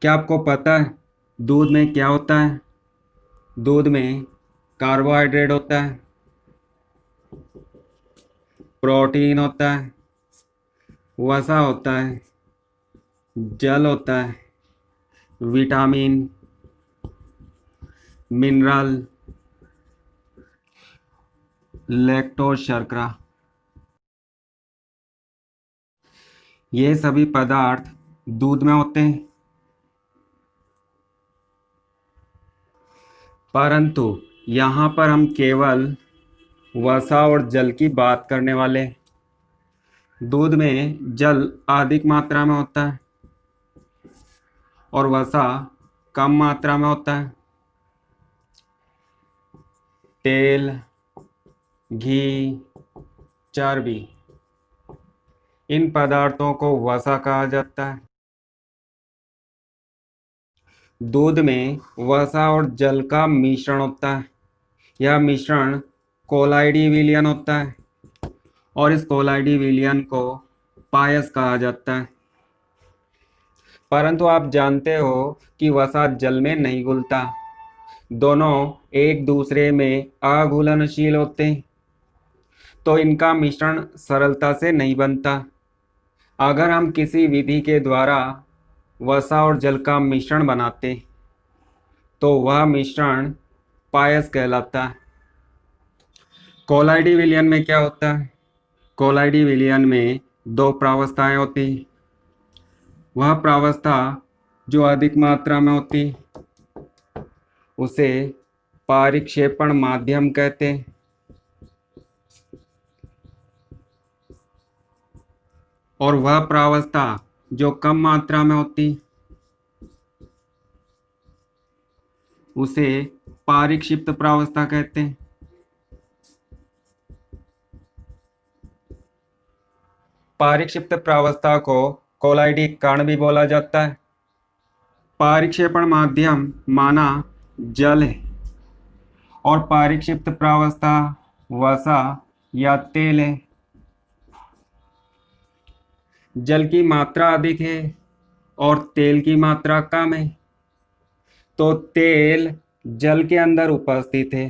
क्या आपको पता है दूध में क्या होता है? दूध में कार्बोहाइड्रेट होता है, प्रोटीन होता है, वसा होता है, जल होता है, विटामिन, मिनरल, लैक्टोज शर्करा। ये सभी पदार्थ दूध में होते हैं। परंतु यहाँ पर हम केवल वसा और जल की बात करने वाले हैं। दूध में जल अधिक मात्रा में होता है और वसा कम मात्रा में होता है। तेल, घी, चर्बी, इन पदार्थों को वसा कहा जाता है। दूध में वसा और जल का मिश्रण होता है। यह मिश्रण कोलाइडी विलयन होता है और इस कोलाइडी विलयन को पायस कहा जाता है। परंतु आप जानते हो कि वसा जल में नहीं घुलता। दोनों एक दूसरे में अघुलनशील होते हैं, तो इनका मिश्रण सरलता से नहीं बनता। अगर हम किसी विधि के द्वारा वसा और जल का मिश्रण बनाते तो वह मिश्रण पायस कहलाता है। कोलाइडी विलयन में क्या होता है? कोलाइडी विलयन में दो प्रावस्थाएं होती। वह प्रावस्था जो अधिक मात्रा में होती उसे पारिक्षेपण माध्यम कहते हैं, और वह प्रावस्था जो कम मात्रा में होती उसे पारिक्षिप्त प्रावस्था कहते हैं। पारिक्षिप्त प्रावस्था को कोलाइडी कण भी बोला जाता है। पारिक्षेपण माध्यम माना जल है और पारिक्षिप्त प्रावस्था वसा या तेल है। जल की मात्रा अधिक है और तेल की मात्रा कम है, तो तेल जल के अंदर उपस्थित है।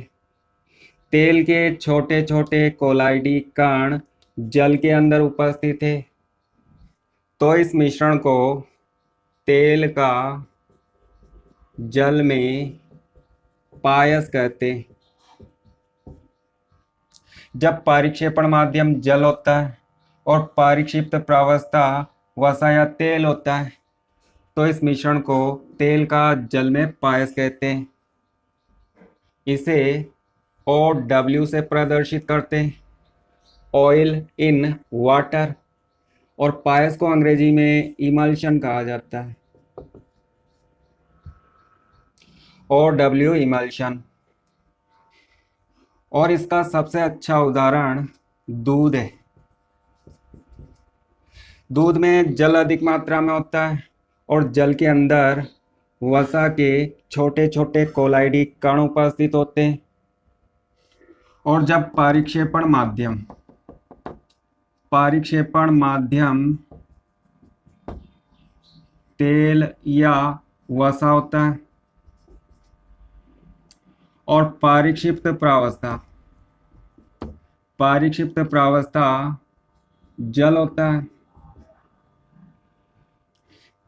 तेल के छोटे छोटे कोलाइडी कण जल के अंदर उपस्थित है, तो इस मिश्रण को तेल का जल में पायस कहते हैं। जब पारिक्षेपण माध्यम जल होता है और पारिक्षिप्त प्रावस्था वसा या तेल होता है, तो इस मिश्रण को तेल का जल में पायस कहते हैं। इसे OW से प्रदर्शित करते हैं, ऑयल इन वाटर, और पायस को अंग्रेजी में इमल्शन कहा जाता है, OW इमल्शन। और इसका सबसे अच्छा उदाहरण दूध है। दूध में जल अधिक मात्रा में होता है और जल के अंदर वसा के छोटे छोटे कोलाइडी कण उपस्थित होते हैं, और जब पारिक्षेपण माध्यम तेल या वसा होता है और पारिक्षिप्त प्रावस्था जल होता है।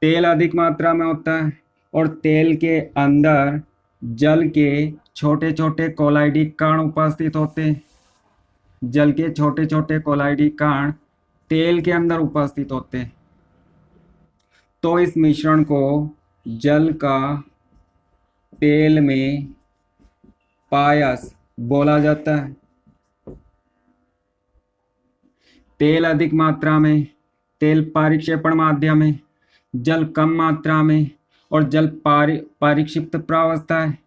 तेल अधिक मात्रा में होता है और तेल के अंदर जल के छोटे छोटे कोलाइडी कण उपस्थित होते हैं। जल के छोटे छोटे कोलाइडी कण तेल के अंदर उपस्थित होते हैं, तो इस मिश्रण को जल का तेल में पायस बोला जाता है। तेल अधिक मात्रा में, तेल पारिक्षेपण माध्यम है, जल कम मात्रा में और जल पारिक्षिप्त प्रावस्था है।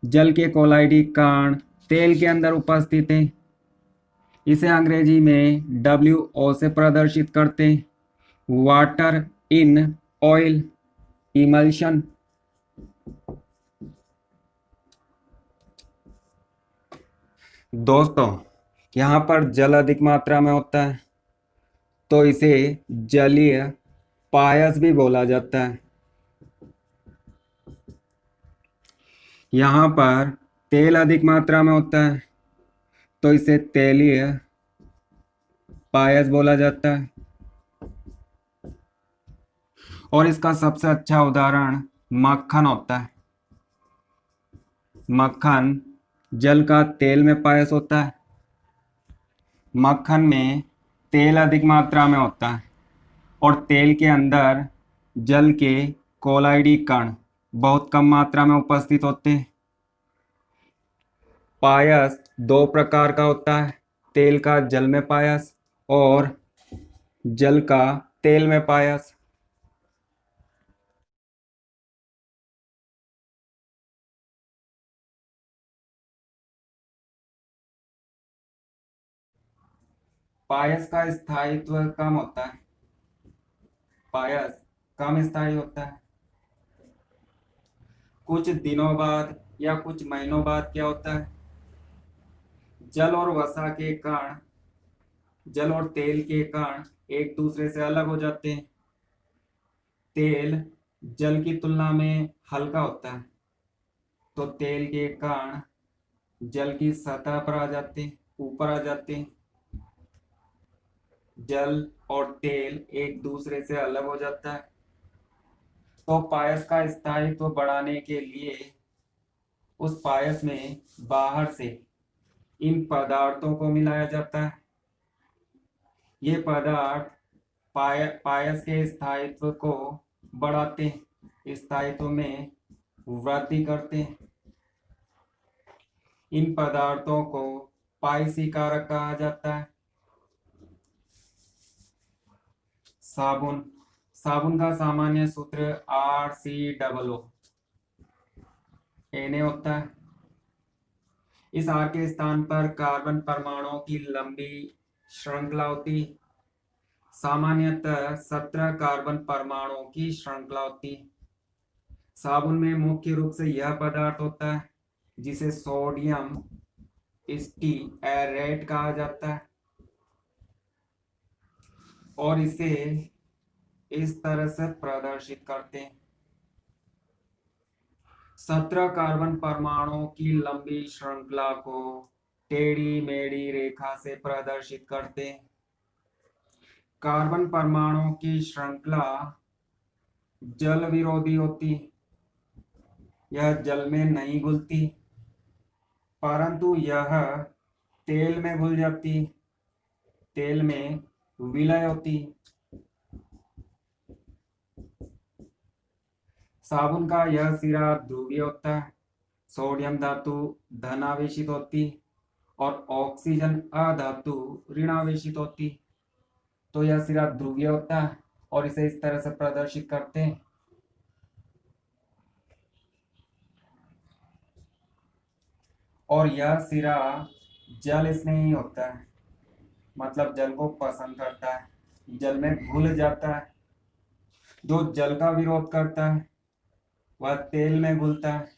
जल के कोलाइडी कण तेल के अंदर उपस्थित है। इसे अंग्रेजी में WO से प्रदर्शित करते हैं, वाटर इन ऑयल इमल्शन। दोस्तों, यहाँ पर जल अधिक मात्रा में होता है, तो इसे जलीय पायस भी बोला जाता है। यहाँ पर तेल अधिक मात्रा में होता है तो इसे तेलीय पायस बोला जाता है। और इसका सबसे अच्छा उदाहरण मक्खन होता है। मक्खन जल का तेल में पायस होता है। मक्खन में तेल अधिक मात्रा में होता है और तेल के अंदर जल के कोलाइडी कण बहुत कम मात्रा में उपस्थित होते हैं। पायस दो प्रकार का होता है, तेल का जल में पायस और जल का तेल में पायस। पायस का स्थायित्व कम होता है। पायस कम स्थायी होता है। कुछ दिनों बाद या कुछ महीनों बाद क्या होता है, जल और वसा के कण, जल और तेल के कण एक दूसरे से अलग हो जाते हैं। तेल जल की तुलना में हल्का होता है तो तेल के कण जल की सतह पर आ जाते हैं, ऊपर आ जाते हैं। जल और तेल एक दूसरे से अलग हो जाता है तो पायस का स्थायित्व बढ़ाने के लिए उस पायस में बाहर से इन पदार्थों को मिलाया जाता है। ये पदार्थ पायस के स्थायित्व को बढ़ाते हैं, स्थायित्व में वृद्धि करते हैं। इन पदार्थों को पायसी कारक कहा जाता है। साबुन, साबुन का सामान्य सूत्र RCOO Na होता है। इस R के स्थान पर कार्बन परमाणुओं की लंबी श्रृंखला होती है। सामान्यतः 17 कार्बन परमाणुओं की श्रृंखला होती है। साबुन में मुख्य रूप से यह पदार्थ होता है जिसे सोडियम स्टीएरेट कहा जाता है और इसे इस तरह से प्रदर्शित करते हैं। 17 कार्बन परमाणुओं की लंबी श्रृंखला को टेढ़ी मेढ़ी रेखा से प्रदर्शित करते हैं। कार्बन परमाणुओं की श्रृंखला जल विरोधी होती, यह जल में नहीं घुलती, परंतु यह तेल में घुल जाती, तेल में विलय होती। साबुन का यह सिरा ध्रुवीय होता है। सोडियम धातु धनावेशित होती और ऑक्सीजन अधातु ऋणावेशित होती। तो यह सिरा ध्रुवीय होता है और इसे इस तरह से प्रदर्शित करते हैं। और यह सिरा जल स्नेही होता है, मतलब जल को पसंद करता है, जल में घुल जाता है। जो जल का विरोध करता है वह तेल में घुलता है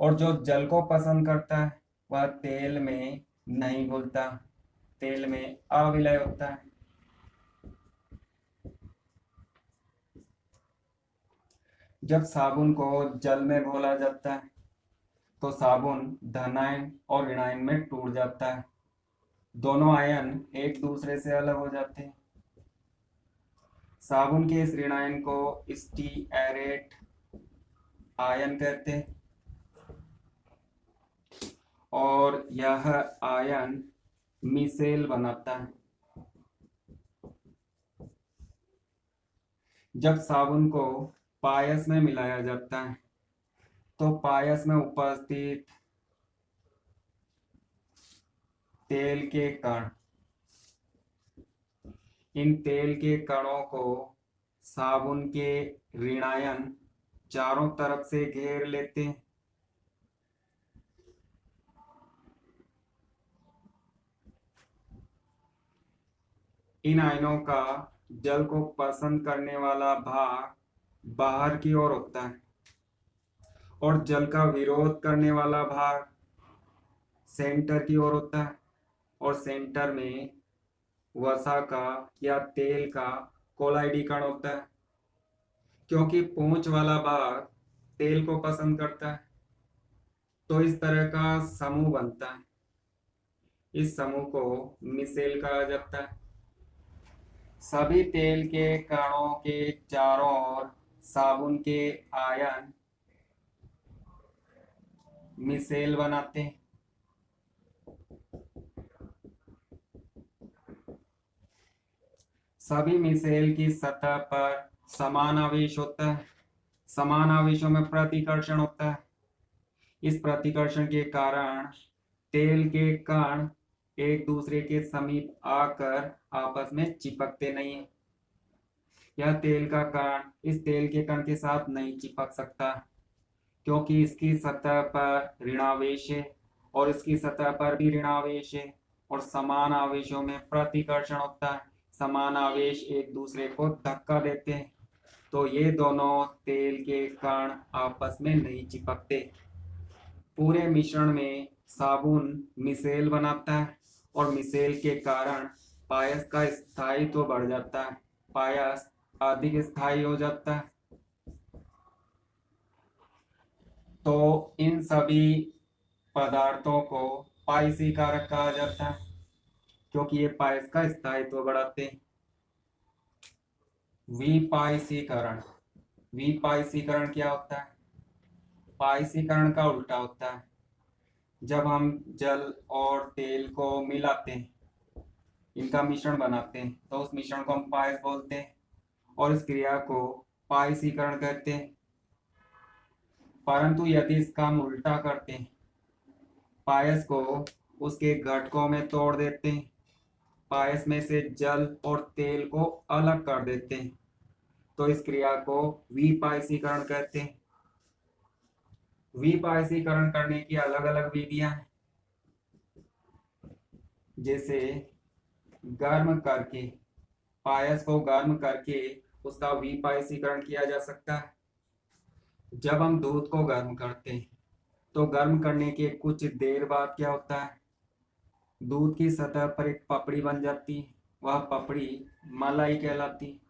और जो जल को पसंद करता है वह तेल में नहीं घुलता, तेल में अविलय होता है। जब साबुन को जल में घोला जाता है तो साबुन धनायन और ऋणायन में टूट जाता है। दोनों आयन एक दूसरे से अलग हो जाते हैं। साबुन के इस ऋणायन को स्टीएरेट आयन कहते हैं और यह आयन मिसेल बनाता है। जब साबुन को पायस में मिलाया जाता है तो पायस में उपस्थित तेल के कण, इन तेल के कणों को साबुन के ऋणायन चारों तरफ से घेर लेते हैं। इन आयनों का जल को पसंद करने वाला भाग बाहर की ओर होता है और जल का विरोध करने वाला भाग सेंटर की ओर होता है और सेंटर में वसा का या तेल का कोलाइडी कण होता है, क्योंकि पूंछ वाला भाग तेल को पसंद करता है। तो इस तरह का समूह बनता है। इस समूह को मिसेल कहा जाता है। सभी तेल के कणों के चारों ओर साबुन के आयन मिसेल बनाते हैं। सभी मिसेल की सतह पर समान आवेश होता है। समान आवेशों में प्रतिकर्षण होता है। इस प्रतिकर्षण के कारण तेल के कण एक दूसरे के समीप आकर आपस में चिपकते नहीं है। यह तेल का कण इस तेल के कण के साथ नहीं चिपक सकता, क्योंकि इसकी सतह पर ऋणावेश है और इसकी सतह पर भी ऋणावेश है, और समान आवेशों में प्रतिकर्षण होता है। समान आवेश एक दूसरे को धक्का देते हैं, तो ये दोनों तेल के कण आपस में नहीं चिपकते। पूरे मिश्रण में साबुन मिसेल बनाता है और मिसेल के कारण पायस का स्थायित्व बढ़ जाता है। पायस अधिक स्थायी हो जाता है। तो इन सभी पदार्थों को पायसी कारक कहा जाता है, क्योंकि ये पायस का स्थायित्व बढ़ाते हैं। विपायसीकरण। विपायसीकरण क्या होता है? पायसीकरण का उल्टा होता है। जब हम जल और तेल को मिलाते हैं, इनका मिश्रण बनाते हैं, तो उस मिश्रण को हम पायस बोलते हैं और इस क्रिया को पायसीकरण कहते हैं। परंतु यदि इसका हम उल्टा करते हैं, पायस को उसके घटकों में तोड़ देते हैं, पायस में से जल और तेल को अलग कर देते हैं, तो इस क्रिया को विपायसीकरण कहते हैं। विपायसीकरण करने की अलग अलग विधियां हैं, जैसे गर्म करके, पायस को गर्म करके उसका विपायसीकरण किया जा सकता है। जब हम दूध को गर्म करते हैं, तो गर्म करने के कुछ देर बाद क्या होता है, दूध की सतह पर एक पपड़ी बन जाती है। वह पपड़ी मलाई कहलाती।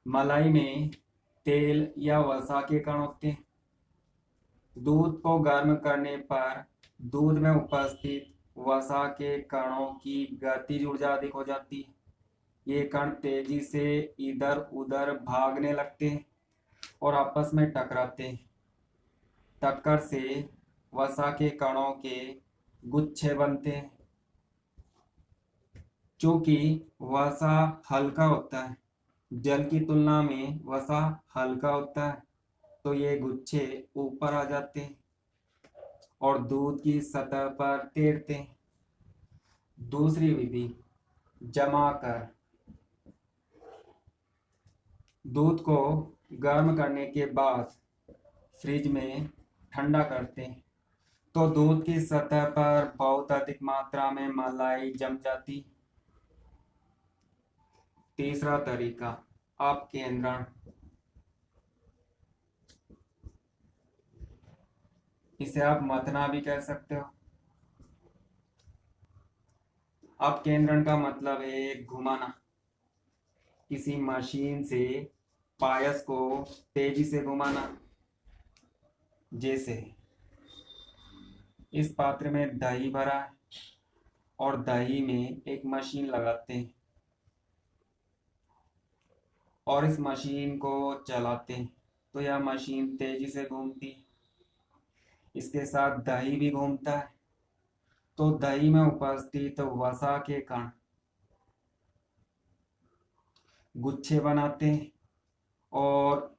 मलाई में तेल या वसा के कण होते हैं। दूध को गर्म करने पर दूध में उपस्थित वसा के कणों की गतिज ऊर्जा अधिक हो जाती है। ये कण तेजी से इधर उधर भागने लगते हैं और आपस में टकराते हैं। टक्कर से वसा के कणों के गुच्छे बनते हैं। चूंकि वसा हल्का होता है, जल की तुलना में वसा हल्का होता है, तो ये गुच्छे ऊपर आ जाते हैं और दूध की सतह पर तैरते हैं। दूसरी विधि, जमा कर। दूध को गर्म करने के बाद फ्रिज में ठंडा करते हैं, तो दूध की सतह पर बहुत अधिक मात्रा में मलाई जम जाती। तीसरा तरीका, अपकेंद्रण। इसे आप मथना भी कह सकते हो। अपकेंद्रण का मतलब है घुमाना। किसी मशीन से पायस को तेजी से घुमाना। जैसे इस पात्र में दही भरा है और दही में एक मशीन लगाते हैं और इस मशीन को चलाते हैं, तो यह मशीन तेजी से घूमती है। इसके साथ दही भी घूमता है, तो दही में उपस्थित वसा के कण गुच्छे बनाते हैं और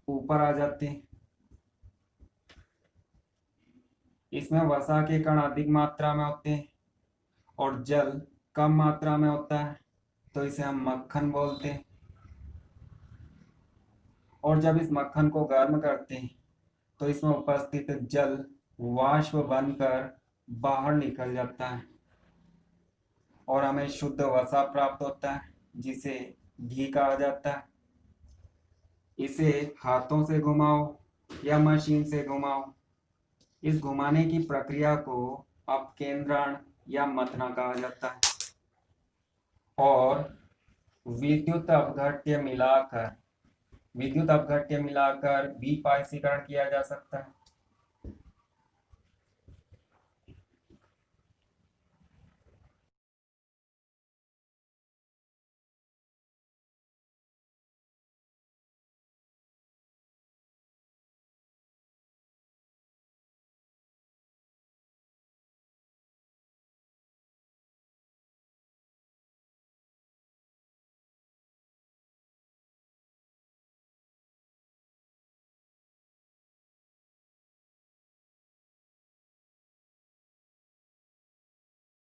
ऊपर आ जाते हैं। इसमें वसा के कण अधिक मात्रा में होते हैं और जल कम मात्रा में होता है, तो इसे हम मक्खन बोलते हैं। और जब इस मक्खन को गर्म करते हैं, तो इसमें उपस्थित जल वाष्प बनकर बाहर निकल जाता है और हमें शुद्ध वसा प्राप्त होता है, जिसे घी कहा जाता है। इसे हाथों से घुमाओ या मशीन से घुमाओ, इस घुमाने की प्रक्रिया को अपकेंद्रण या मथना कहा जाता है। और विद्युत अपघट्य मिलाकर विद्युत अपघट्य मिलाकर विपायसीकरण किया जा सकता है।